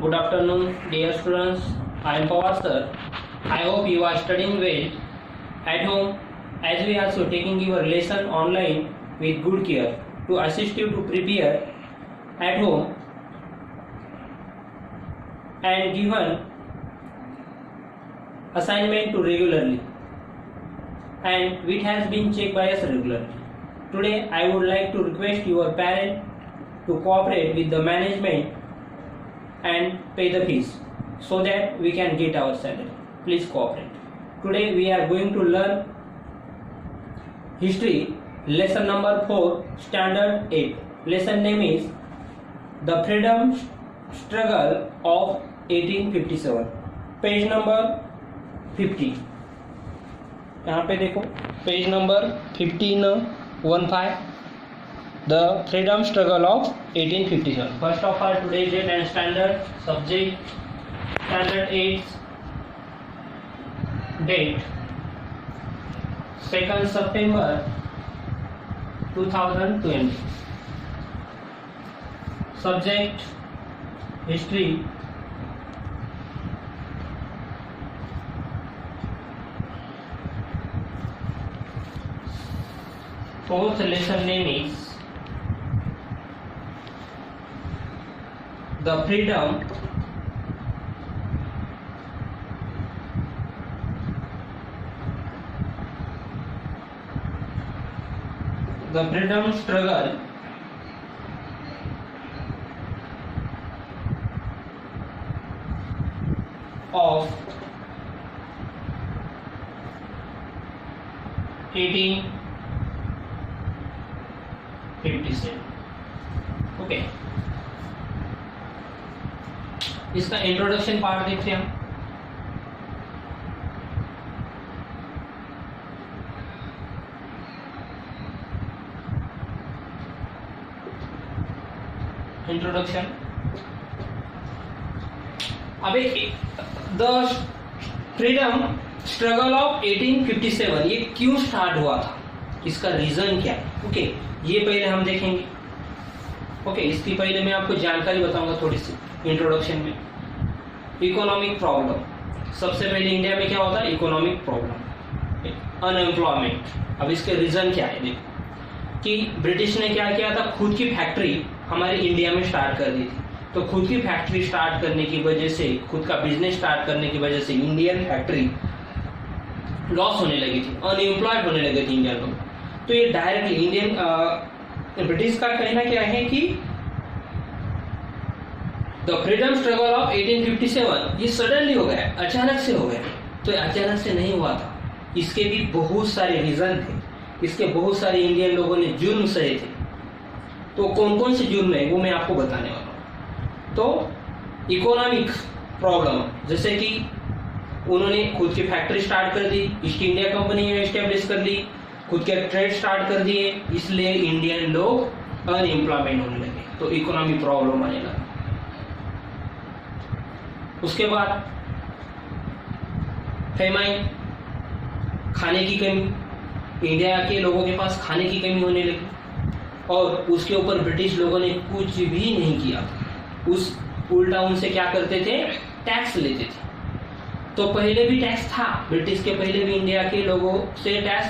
Good afternoon, dear students. I am Pawar sir. I hope you are studying well at home, as we are also taking your lesson online with good care to assist you to prepare at home and given assignment to regularly, and it has been checked by us regularly. Today I would like to request your parent to cooperate with the management and pay the fees so that we can get our salary. Please cooperate. Today we are going to learn history, lesson number 4, standard 8. Lesson name is The Freedom Struggle of 1857. Page number 50. यहाँ पे देखो page number 15 The Freedom Struggle of 1857. First of all, today's date and standard subject, standard 8 date 2nd September 2020. Subject history. Fourth lesson name is The Freedom Struggle of 1857. Okay, इसका introduction part देखते हैं हम. Introduction. अबे the freedom struggle of 1857 ये क्यों start हुआ था, इसका रीजन क्या है. ओके, ये पहले हम देखेंगे. ओके, इसकी पहले मैं आपको जानकारी बताऊंगा थोड़ी सी इंट्रोडक्शन में. Economic problem. सबसे पहले इंडिया में क्या होता है, इकोनॉमिक प्रॉब्लम, अनएम्प्लॉयमेंट. अब इसके रीजन क्या है देखो कि ब्रिटिश ने क्या किया था, खुद की फैक्ट्री हमारे इंडिया में स्टार्ट कर दी थी. तो खुद की फैक्ट्री स्टार्ट करने की वजह से, खुद का बिजनेस स्टार्ट करने की वजह से इंडियन फैक्ट्री लॉस होने लगी थी, अनएम्प्लॉयड होने लगे थे इंडियन लोग. तो ये डायरेक्टली इंडियन ब्रिटिश का कहना क्या है कि द फ्रीडम स्ट्रगल ऑफ 1857 ये सडनली हो गया, अचानक से हो गया. तो अचानक से नहीं हुआ था, इसके भी बहुत सारे रीजन थे. इसके बहुत सारे इंडियन लोगों ने जुर्म सहे थे. तो कौन कौन से जुर्म है वो मैं आपको बताने वाला हूँ. तो इकोनॉमिक प्रॉब्लम, जैसे कि उन्होंने खुद की फैक्ट्री स्टार्ट कर दी, ईस्ट इंडिया कंपनी एस्टेब्लिश कर ली, खुद के ट्रेड स्टार्ट कर दिए, इसलिए इंडियन लोग अनएम्प्लॉयमेंट होने लगे. तो इकोनॉमिक प्रॉब्लम आने लगा. उसके बाद फेमाइन, खाने की कमी, इंडिया के लोगों के पास खाने की कमी होने लगी. और उसके ऊपर ब्रिटिश लोगों ने कुछ भी नहीं किया. उस उल्टा उनसे क्या करते थे, टैक्स लेते थे. तो पहले भी टैक्स था, ब्रिटिश के पहले भी इंडिया के लोगों से टैक्स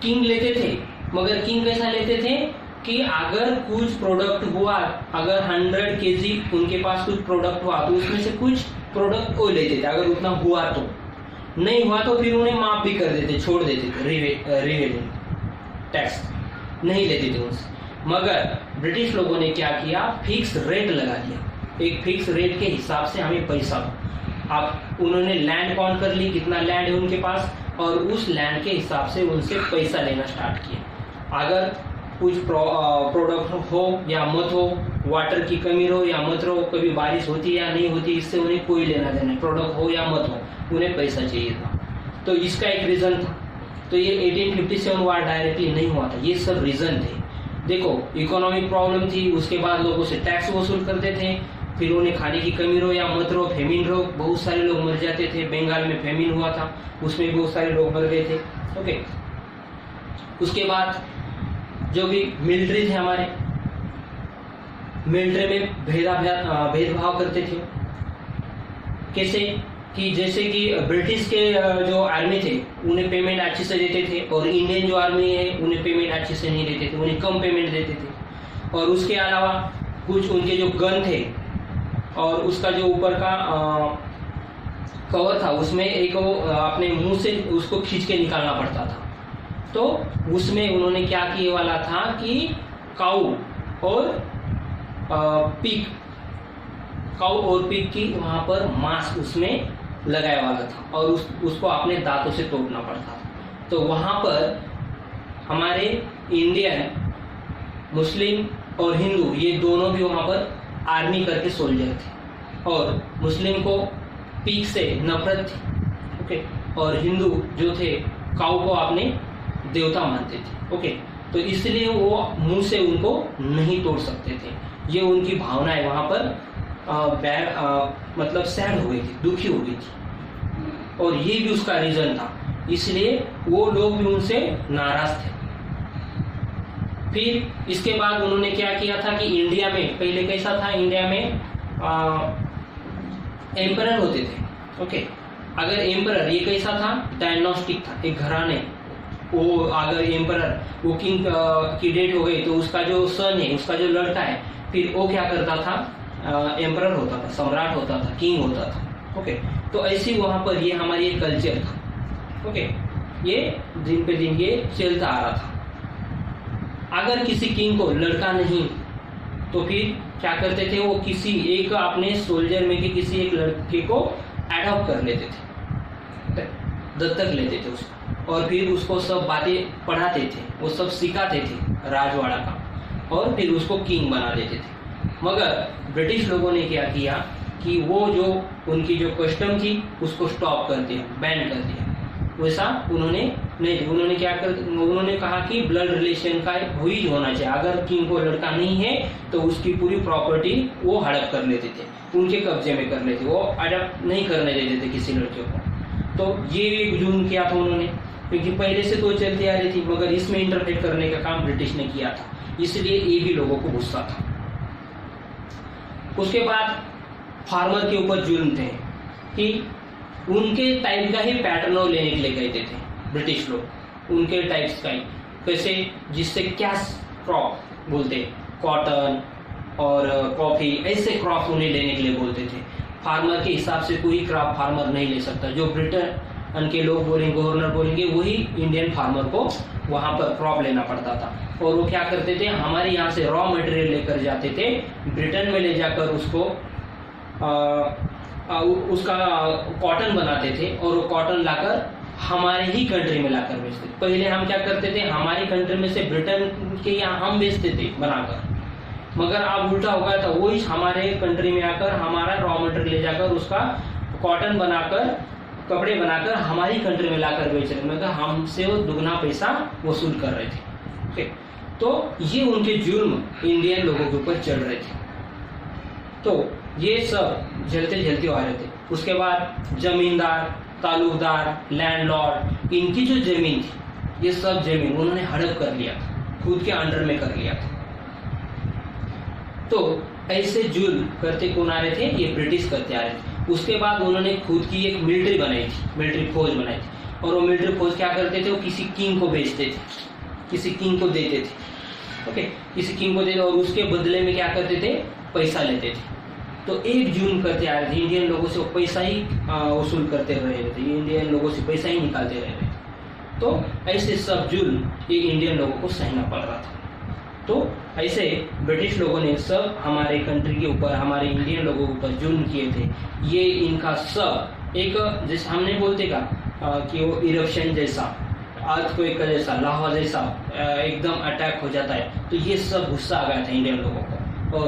किंग लेते थे. मगर किंग कैसा लेते थे कि अगर कुछ प्रोडक्ट हुआ, अगर 100 केजी उनके पास कुछ प्रोडक्ट हुआ तो उसमें से कुछ प्रोडक्ट वो लेते थे. अगर उतना हुआ तो, नहीं हुआ तो फिर उन्हें माफ भी कर देते, छोड़ देते थे. रिवेन्यू टैक्स नहीं लेते थे उनसे. मगर ब्रिटिश लोगों ने क्या किया, फिक्स रेट लगा दिया. एक फिक्स रेट के हिसाब से हमें पैसा दो. आप उन्होंने लैंड काउंट कर ली, कितना लैंड है उनके पास, और उस लैंड के हिसाब से उनसे पैसा लेना स्टार्ट किया. अगर कुछ प्रोडक्ट हो या मत हो, वाटर की कमी हो या मत हो, कभी बारिश होती या नहीं होती, इससे उन्हें कोई लेना देना. प्रोडक्ट हो या मत हो, उन्हें पैसा चाहिए था. तो इसका एक रीजन था. तो ये 1857 वार डायरेक्टली नहीं हुआ था, ये सब रीजन थे. देखो, इकोनॉमिक प्रॉब्लम थी, उसके बाद लोगों से टैक्स वसूल करते थे, फिर उन्हें खाने की कमी रहो या मत रहो, फेमिन रहो, बहुत सारे लोग मर जाते थे. बंगाल में फेमिन हुआ था, उसमें भी बहुत सारे लोग मर गए थे. ओके, उसके बाद जो भी मिलिट्री थे हमारे, मिलिट्री में भेदभाव करते थे. कैसे कि जैसे कि ब्रिटिश के जो आर्मी थे उन्हें पेमेंट अच्छे से देते थे, और इंडियन जो आर्मी है उन्हें पेमेंट अच्छे से नहीं देते थे, उन्हें कम पेमेंट देते थे। और उसके अलावा कुछ उनके जो गन थे और उसका जो ऊपर का कवर था उसमें एक अपने मुंह से उसको खींच के निकालना पड़ता था। तो उसमें उन्होंने क्या किए वाला था कि काऊ और पिग की वहां पर मांस उसमें लगाया वाला था, और उसको अपने दांतों से तोड़ना पड़ता था। तो वहां पर हमारे इंडियन, मुस्लिम और हिंदू ये दोनों भी वहां पर आर्मी करके सोल्जर थे, और मुस्लिम को पिग से नफरत थी, ओके, और हिंदू जो थे काऊ को अपने देवता मानते थे, ओके। तो इसलिए वो मुंह से उनको नहीं तोड़ सकते थे। ये उनकी भावनाएं वहां पर मतलब सैड हो गई थी, दुखी हो गई थी, और ये भी उसका रीजन था, इसलिए वो लोग भी उनसे नाराज थे। फिर इसके बाद उन्होंने क्या किया था कि इंडिया में पहले कैसा था, इंडिया में एम्परर होते थे, ओके। अगर एम्परर ये कैसा था, डायनास्टिक था, एक घराने। वो अगर एम्परर वो किंग की डेथ हो गई तो उसका जो सन है, उसका जो लड़का है, फिर वो क्या करता था, एम्परर होता था, सम्राट होता था, किंग होता था, ओके। तो ऐसी वहां पर ये हमारी एक कल्चर था, ओके। ये दिन पे दिन ये चलता आ रहा था। अगर किसी किंग को लड़का नहीं तो फिर क्या करते थे, वो किसी एक अपने सोल्जर में के किसी एक लड़के को एडॉप्ट कर लेते थे, दत्तक लेते थे उसको, और फिर उसको सब बातें पढ़ाते थे, वो सब सिखाते थे राजवाड़ा का, और फिर उसको किंग बना देते थे। मगर ब्रिटिश लोगों ने क्या किया कि वो जो उनकी जो कस्टम थी उसको स्टॉप कर दिया, बैन कर दिया। वैसा उन्होंने नहीं, उन्होंने क्या कर, उन्होंने कहा कि ब्लड रिलेशन का ही होना चाहिए। अगर किंग को लड़का नहीं है तो उसकी पूरी प्रॉपर्टी वो हड़प कर लेते थे, उनके कब्जे में कर लेते, वो अडॉप्ट नहीं करने देते थे किसी लड़के को। तो ये भी जुल्म किया था उन्होंने, क्योंकि पहले से तो चलती आ रही थी, मगर इसमें इंटरफेयर करने का काम ब्रिटिश ने किया था, इसलिए ये भी लोगों को गुस्सा था। उसके बाद फार्मर के ऊपर जुल्म थे कि उनके टाइप का ही पैटर्न लेने के लिए कहते थे ब्रिटिश लोग, उनके टाइप्स का ही, कैसे जिससे कैश क्रॉप बोलते, कॉटन और कॉफी, ऐसे क्रॉप उन्हें लेने के लिए बोलते थे। फार्मर के हिसाब से कोई क्रॉप फार्मर नहीं ले सकता, जो ब्रिटेन के लोग बोलेंगे, गवर्नर बोलेंगे, वही इंडियन फार्मर को वहां पर क्रॉप लेना पड़ता था। और वो क्या करते थे, हमारे यहाँ से रॉ मटेरियल लेकर जाते थे, ब्रिटेन में ले जाकर उसको उसका कॉटन बनाते थे, और वो कॉटन लाकर हमारे ही कंट्री में लाकर बेचते थे। पहले हम क्या करते थे, हमारी कंट्री में से ब्रिटेन के यहाँ हम बेचते थे बनाकर, मगर अब उल्टा हो गया था, वही हमारे कंट्री में आकर हमारा रॉ मटेरियल ले जाकर उसका कॉटन बनाकर, कपड़े बनाकर हमारी कंट्री में लाकर बेच रहे, मगर हमसे वो दुगना पैसा वसूल कर रहे थे, ओके। तो ये उनके जुल्म इंडियन लोगों के ऊपर चल रहे थे। तो ये सब झेलते झेलते आ रहे थे। उसके बाद जमींदार, तालुकदार, लैंडलॉर्ड, इनकी जो जमीन थी, ये सब जमीन उन्होंने हड़प कर लिया था, खुद के अंडर में कर लिया था। तो ऐसे जुल्म करते कौन आ रहे थे, ये ब्रिटिश करते आ रहे थे। उसके बाद उन्होंने खुद की एक मिलिट्री बनाई थी, मिलिट्री फौज बनाई थी, और वो मिलिट्री फौज क्या करते थे, वो किसी किंग को बेचते थे, किसी किंग को देते थे, ओके, किसी किंग को देते, और उसके बदले में क्या करते थे, पैसा लेते थे। तो एक जुल्म करते आ रहे थे, इंडियन लोगों से पैसा ही वसूल करते रहे थे, इंडियन लोगों से पैसा ही निकालते रहे थे। तो ऐसे सब जुल्म ये इंडियन लोगों को सहना पड़ रहा था। तो ऐसे ब्रिटिश लोगों ने सब हमारे कंट्री के ऊपर, हमारे इंडियन लोगों के ऊपर जुल्म किए थे। ये इनका सब एक, जैसे हमने बोलते का कि वो इरप्शन जैसा, अर्थक्वेक का जैसा, लावा जैसा एकदम अटैक हो जाता है। तो ये सब गुस्सा आ गया था इंडियन लोगों को, और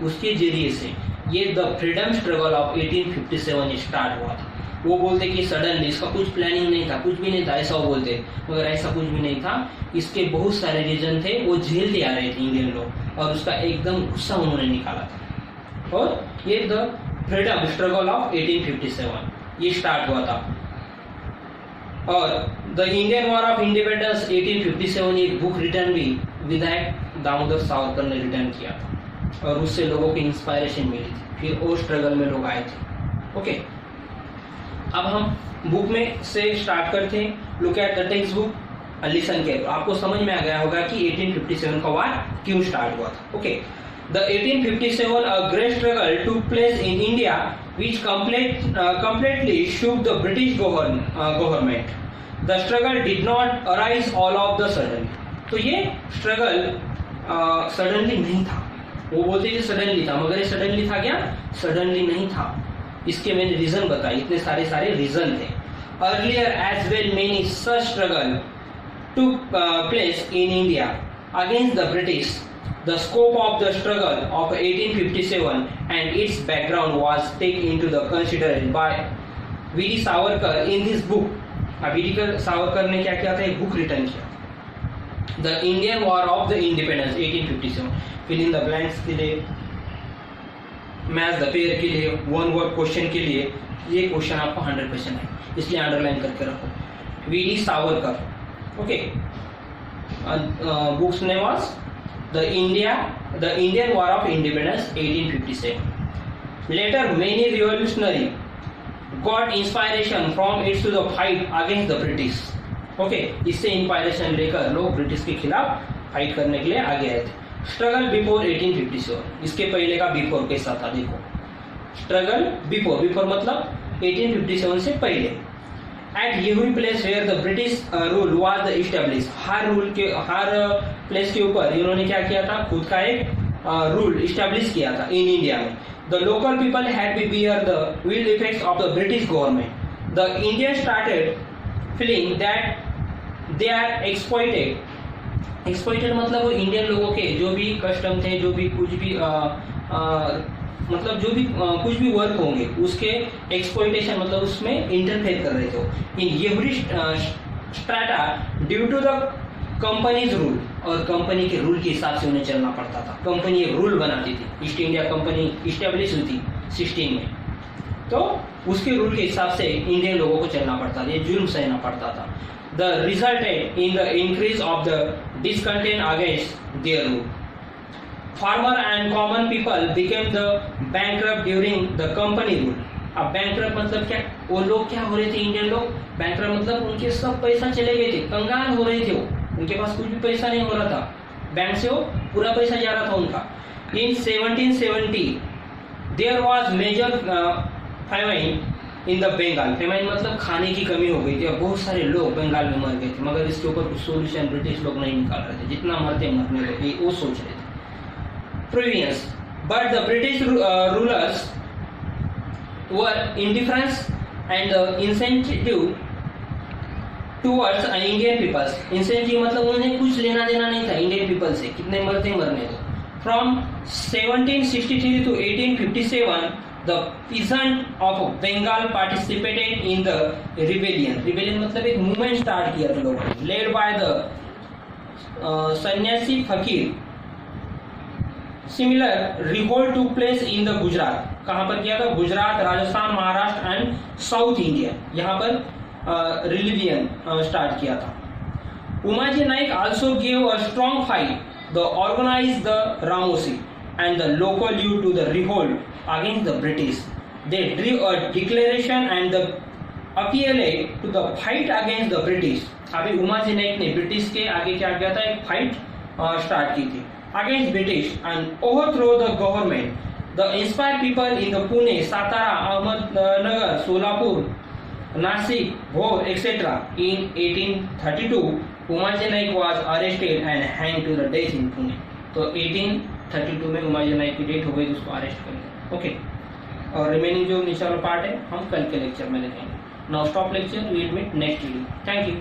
उसके जरिए से ये the freedom struggle of 1857 start हुआ था। वो बोलते कि सडनली, इसका कुछ प्लानिंग नहीं था, कुछ भी नहीं था, ऐसा वो बोलते, मगर ऐसा कुछ भी नहीं था। इसके बहुत सारे रीजन थे, वो झेलते आ रहे थे इंडियन लोग, और उसका एकदम गुस्सा उन्होंने निकाला था। और ये द फ्रीडम स्ट्रगल ऑफ 1857 ये स्टार्ट हुआ था। और the Indian war of independence 1857 एक बुक रिटर्न भी विधायक दामोदर सावरकर ने रिटर्न किया था, और उससे लोगों को इंस्पायरेशन मिली थी। फिर वो स्ट्रगल में लोग आए थे। ओके, अब हम बुक में से स्टार्ट करते हैं। Look at the text book, listen care. आपको समझ में आ गया होगा कि 1857 का वार क्यों स्टार्ट हुआ था। Okay, the 1857 a great struggle took place in India which completely shook the British government. The struggle did not arise all of the sudden. तो ये स्ट्रगल सडनली नहीं था। वो बोलते हैं सडनली था, मगर ये सडनली था क्या? सडनली नहीं था। इसके मैंने रीजन बताए, इतने सारे रीजन थे। Earlier as well many such struggle took place in India against the British. The scope of the struggle of 1857 and its background was taken into the consideration by V.D. Savarkar in this book. V.D. Savarkar ने क्या किया था? एक book return किया, The Indian War of the Independence 1857. Fill in the blanks के लिए, match the pair के लिए, वन वर्ड क्वेश्चन के लिए ये क्वेश्चन आपको 100% है, इसलिए अंडरलाइन करके रखो। V.D. Savarkar. Okay. Book's name was The Indian War of Independence 1857. Later many revolutionary got inspiration from it to the fight against the British. Okay, इससे इंस्पायरेशन लेकर लोग ब्रिटिश के खिलाफ फाइट करने के लिए आगे आए थे। स्ट्रगल बिफोर 1857, इसके पहले का बिफोर कैसा था देखो। स्ट्रगल बिफोर मतलब 1857 से पहले। At every place where the British rule was established, her place के ऊपर इन्होंने क्या किया था? खुद का एक रूल इस्टेब्लिश किया था इन इंडिया में। The local people had to bear the ill effects of the British government. The Indians started feeling that they are exploited. Exploited मतलब वो इंडियन लोगों के जो भी कस्टम थे, जो भी कुछ भी मतलब जो भी कुछ भी वर्क होंगे उसके एक्सप्लॉइटेशन मतलब उसमें इंटरफेयर कर रहे थे in every strata due to the companies rule. और कंपनी के रूल के हिसाब से उन्हें चलना पड़ता था। कंपनी एक रूल बनाती थी, ईस्ट इंडिया कंपनी इस्टेब्लिश हुई थी 16 में, तो उसके रूल के हिसाब से इंडियन लोगों को चलना पड़ता था, ये जुल्म सहना पड़ता था। The resulted in the increase of the discontent against their rule. Farmer and common people became the bankrupt during the company rule. अब bankrupt मतलब क्या? वो लोग क्या हो रहे थे? इंडियन लोग bankrupt मतलब उनके सब पैसा चले गए थे, कंगाल हो रहे थे वो, उनके पास कुछ भी पैसा नहीं हो रहा था, बैंक से वो पूरा पैसा जा रहा था उनका। In 1770 there was major famine in the Bengal. famine मतलब खाने की कमी हो गई थी और बहुत सारे लोग बंगाल में मर गए थे, मगर इसके ऊपर कुछ सोल्यूशन ब्रिटिश लोग नहीं निकाल रहे थे, जितना मरते मरने लगे वो सोच रहे थे। Previous, but the British rulers were indifferent and insensitive towards Indian peoples. Insensitive मतलब उन्हें कुछ लेना देना नहीं था इंडियन पीपल से, कितने मरते मरने दो। From 1763 to 1857, the peasants of Bengal participated in the rebellion. Rebellion मतलब एक मूवमेंट स्टार्ट किया था लोगों ने, led by the सन्यासी फकीर। Similar revolt took place in the Gujarat. कहाँ पर किया था? Gujarat, Rajasthan, Maharashtra and south India, यहाँ पर रिलीजियन स्टार्ट किया था। Umaji Naik also gave a strong fight. The organized the Ramosi and the local youth to the revolt against the British. They drew a declaration and the appealed to the fight against the British. अभी उमाजी नाइक ने British के आगे क्या किया था? एक fight start की थी against British and overthrow the government. The inspired people in the Pune, Satara, Ahmednagar, Solapur, Nasik, Bhor, etc. In 1832, Umaji Naik was arrested and hanged to the death in Pune. तो 1832 में उमाजी नाइक की death हो गई, उसको arrest कर लिया। Okay, और remaining जो नीचे वाला पार्ट है हम कल के लेक्चर में देखेंगे। Now stop lecture, we will meet next video. Thank you.